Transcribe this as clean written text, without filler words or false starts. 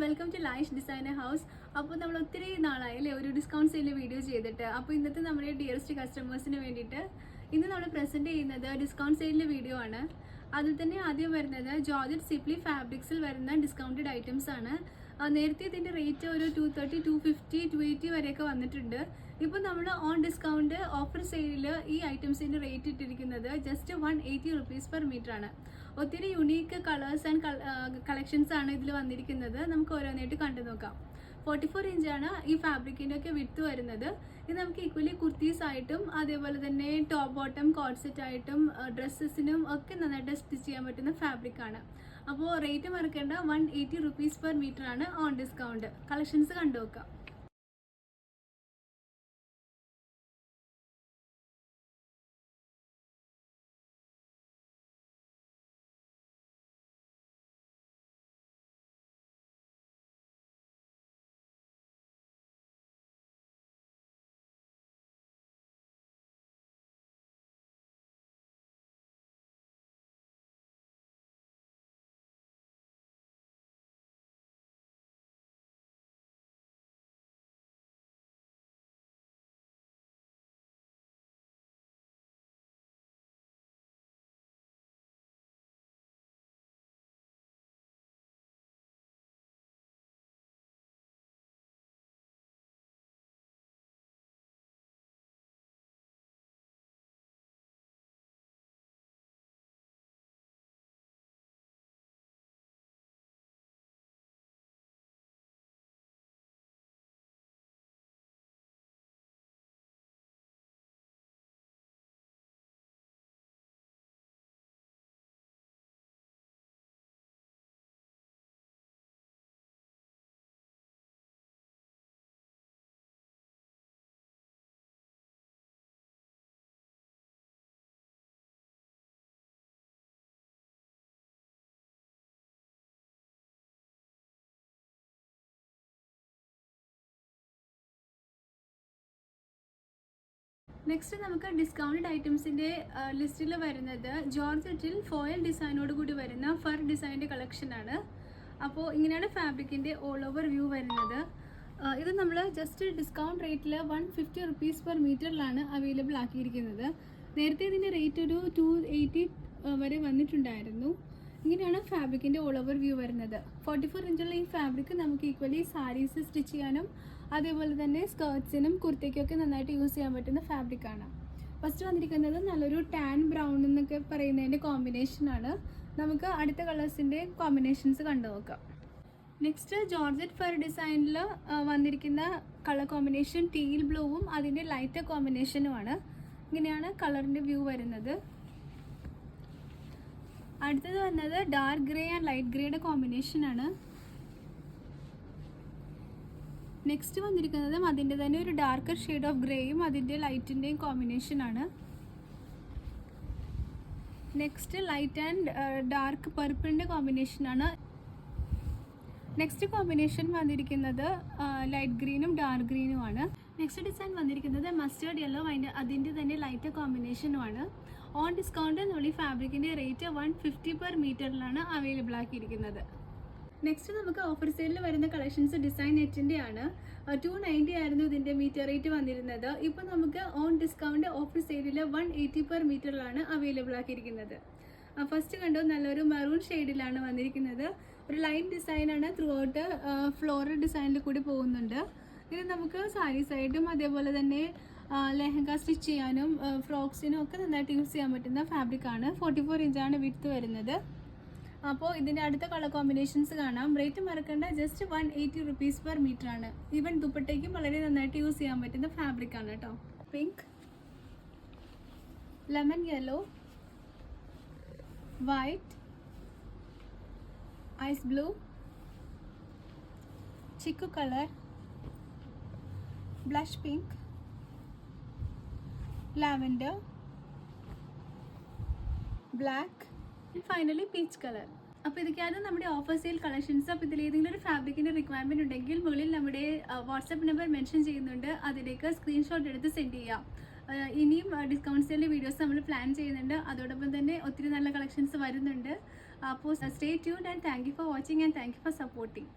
Welcome to Laish designer house. അപ്പോൾ നമ്മൾ ഒത്തിരി നാളായല്ലേ ഒരു ഡിസ്കൗണ്ട് സെയിലിൽ വീഡിയോ ചെയ്തിട്ട്. അപ്പോൾ ഇന്നത്തെ നമ്മുടെ ഡിയറസ്റ്റ് കസ്റ്റമേഴ്സിന് വേണ്ടിയിട്ട് ഇന്ന് നമ്മൾ പ്രസൻറ്റ് ചെയ്യുന്നത് ഡിസ്കൗണ്ട് സെയിലിൻ്റെ വീഡിയോ ആണ്. അതിൽ തന്നെ ആദ്യം വരുന്നത് ജോർജറ്റ് സിപ്ലി ഫാബ്രിക്സിൽ വരുന്ന ഡിസ്കൗണ്ടഡ് ഐറ്റംസ് ആണ്. നേരത്തെ ഇതിൻ്റെ റേറ്റ് ഒരു 230, 250, 280 വരെയൊക്കെ വന്നിട്ടുണ്ട്. ഇപ്പോൾ നമ്മൾ ഓൺ ഡിസ്കൗണ്ട് ഓഫർ സെയിലിൽ ഈ ഐറ്റംസിൻ്റെ റേറ്റ് ഇട്ടിരിക്കുന്നത് ജസ്റ്റ് 180 റുപ്പീസ് പെർ മീറ്റർ ആണ്. ഒത്തിരി യുണീക്ക് കളേഴ്സ് ആൻഡ് കളക്ഷൻസ് ആണ് ഇതിൽ വന്നിരിക്കുന്നത്. നമുക്ക് ഓരോന്നായിട്ട് കണ്ടു നോക്കാം. 44 ഇഞ്ചാണ് ഈ ഫാബ്രിക്കിൻ്റെ ഒക്കെ വിഡ്ത്ത് വരുന്നത്. ഇത് നമുക്ക് ഈക്വലി കുർത്തീസ് ആയിട്ടും അതേപോലെ തന്നെ ടോപ്പ് ബോട്ടം കോഡ് സെറ്റ് ആയിട്ടും ഡ്രസ്സസിനും ഒക്കെ നന്നായിട്ട് സ്റ്റിച്ച് ചെയ്യാൻ പറ്റുന്ന ഫാബ്രിക്കാണ്. അപ്പോൾ റേറ്റ് മറക്കേണ്ട, 180 റുപ്പീസ് പെർ മീറ്റർ ആണ് ഓൺ ഡിസ്കൗണ്ട്. കളക്ഷൻസ് കണ്ടു നോക്കാം. നെക്സ്റ്റ് നമുക്ക് ഡിസ്കൗണ്ടഡ് ഐറ്റംസിൻ്റെ ലിസ്റ്റിൽ വരുന്നത് ജോർജറ്റിൽ ഫോയിൽ ഡിസൈനോട് കൂടി വരുന്ന ഫർ ഡിസൈൻ്റെ കളക്ഷനാണ്. അപ്പോൾ ഇങ്ങനെയാണ് ഫാബ്രിക്കിൻ്റെ ഓൾ ഓവർ വ്യൂ വരുന്നത്. ഇത് നമ്മൾ ജസ്റ്റ് ഡിസ്കൗണ്ട് റേറ്റിൽ 150 റുപ്പീസ് പെർ മീറ്ററിലാണ് അവൈലബിൾ ആക്കിയിരിക്കുന്നത്. നേരത്തെ ഇതിൻ്റെ റേറ്റ് ഒരു 280 വരെ വന്നിട്ടുണ്ടായിരുന്നു. ഇങ്ങനെയാണ് ഫാബ്രിക്കിൻ്റെ ഓൾ ഓവർ വ്യൂ വരുന്നത്. 44 ഇഞ്ചുള്ള ഈ ഫാബ്രിക് നമുക്ക് ഈക്വലി സാരീസ് സ്റ്റിച്ച് ചെയ്യാനും അതേപോലെ തന്നെ സ്കേർട്സിനും കുർത്തയ്ക്കൊക്കെ നന്നായിട്ട് യൂസ് ചെയ്യാൻ പറ്റുന്ന ഫാബ്രിക്കാണ്. ഫസ്റ്റ് വന്നിരിക്കുന്നത് നല്ലൊരു ടാൻ ബ്രൗൺ എന്നൊക്കെ പറയുന്നതിൻ്റെ കോമ്പിനേഷനാണ്. നമുക്ക് അടുത്ത കളേഴ്സിൻ്റെ കോമ്പിനേഷൻസ് കണ്ടു നോക്കാം. നെക്സ്റ്റ് ജോർജറ്റ് ഫർ ഡിസൈനിൽ വന്നിരിക്കുന്ന കളർ കോമ്പിനേഷൻ ടീൽ ബ്ലൂവും അതിൻ്റെ ലൈറ്റ് കോമ്പിനേഷനുമാണ്. ഇങ്ങനെയാണ് കളറിൻ്റെ വ്യൂ വരുന്നത്. അടുത്തത് വന്നത് ഡാർക്ക് ഗ്രേ ആൻഡ് ലൈറ്റ് ഗ്രേയുടെ കോമ്പിനേഷനാണ്. നെക്സ്റ്റ് വന്നിരിക്കുന്നതും അതിൻ്റെ തന്നെ ഒരു ഡാർക്കർ ഷെയ്ഡ് ഓഫ് ഗ്രേയും അതിൻ്റെ ലൈറ്റിൻ്റെയും കോമ്പിനേഷനാണ്. നെക്സ്റ്റ് ലൈറ്റ് ആൻഡ് ഡാർക്ക് പർപ്പിളിൻ്റെ കോമ്പിനേഷനാണ്. നെക്സ്റ്റ് കോമ്പിനേഷൻ വന്നിരിക്കുന്നത് ലൈറ്റ് ഗ്രീനും ഡാർക്ക് ഗ്രീനുമാണ്. നെക്സ്റ്റ് ഡിസൈൻ വന്നിരിക്കുന്നത് മസ്റ്റേർഡ് യെല്ലോ അതിൻ്റെ തന്നെ ലൈറ്റ് കോമ്പിനേഷനുമാണ്. ഓൺ ഡിസ്കൗണ്ട് നമ്മൾ ഈ ഫാബ്രിക്കിൻ്റെ റേറ്റ് 150 പെർ മീറ്ററിലാണ് അവൈലബിൾ ആക്കിയിരിക്കുന്നത്. നെക്സ്റ്റ് നമുക്ക് ഓഫർ സെയിലിൽ വരുന്ന കളക്ഷൻസ് ഡിസൈൻ നെറ്റിൻ്റെ ആണ്. 290 ആയിരുന്നു ഇതിൻ്റെ മീറ്റർ റേറ്റ് വന്നിരുന്നത്. ഇപ്പോൾ നമുക്ക് ഓൺ ഡിസ്കൗണ്ട് ഓഫർ സെയിലിൽ 180 പെർ മീറ്ററിലാണ് അവൈലബിൾ ആക്കിയിരിക്കുന്നത്. ഫസ്റ്റ് കണ്ടോ നല്ലൊരു മെറൂൺ ഷെയ്ഡിലാണ് വന്നിരിക്കുന്നത്. ഒരു ലൈൻ ഡിസൈനാണ്, ത്രൂ ഔട്ട് ഫ്ലോറൽ ഡിസൈനിൽ കൂടി പോകുന്നുണ്ട്. ഇത് നമുക്ക് സാരീസായിട്ടും അതേപോലെ തന്നെ ലെഹങ്ക സ്റ്റിച്ച് ചെയ്യാനും ഫ്രോക്സിനും ഒക്കെ നന്നായിട്ട് യൂസ് ചെയ്യാൻ പറ്റുന്ന ഫാബ്രിക്കാണ്. 44 ഇഞ്ചാണ് വിഡ്ത്ത് വരുന്നത്. അപ്പോൾ ഇതിൻ്റെ അടുത്ത കളർ കോമ്പിനേഷൻസ് കാണാം. റേറ്റ് മറക്കേണ്ട, ജസ്റ്റ് 180 റുപ്പീസ് പെർ മീറ്റർ ആണ്. ഈവൻ ദുപ്പട്ടയ്ക്കും വളരെ നന്നായിട്ട് യൂസ് ചെയ്യാൻ പറ്റുന്ന ഫാബ്രിക്കാണ് കേട്ടോ. Pink, lemon yellow, white, ice blue, chikoo colour, blush pink, lavender, black, finally peach colour. അപ്പോൾ ഇതൊക്കെയാണ് നമ്മുടെ ഓഫർ സെയിൽ കളക്ഷൻസ്. അപ്പോൾ ഇതിൽ ഏതെങ്കിലും ഒരു ഫാബ്രിക്കിൻ്റെ റിക്വയർമെൻറ്റ് ഉണ്ടെങ്കിൽ മുകളിൽ നമ്മുടെ വാട്സപ്പ് നമ്പർ മെൻഷൻ ചെയ്യുന്നുണ്ട്. അതിലേക്ക് സ്ക്രീൻഷോട്ട് എടുത്ത് സെൻഡ് ചെയ്യാം. ഇനിയും ഡിസ്കൗണ്ട് സെയിലിൻ്റെ വീഡിയോസ് നമ്മൾ പ്ലാൻ ചെയ്യുന്നുണ്ട്. അതോടൊപ്പം തന്നെ ഒത്തിരി നല്ല കളക്ഷൻസ് വരുന്നുണ്ട്. അപ്പോൾ stay tuned and thank you for watching and thank you for supporting.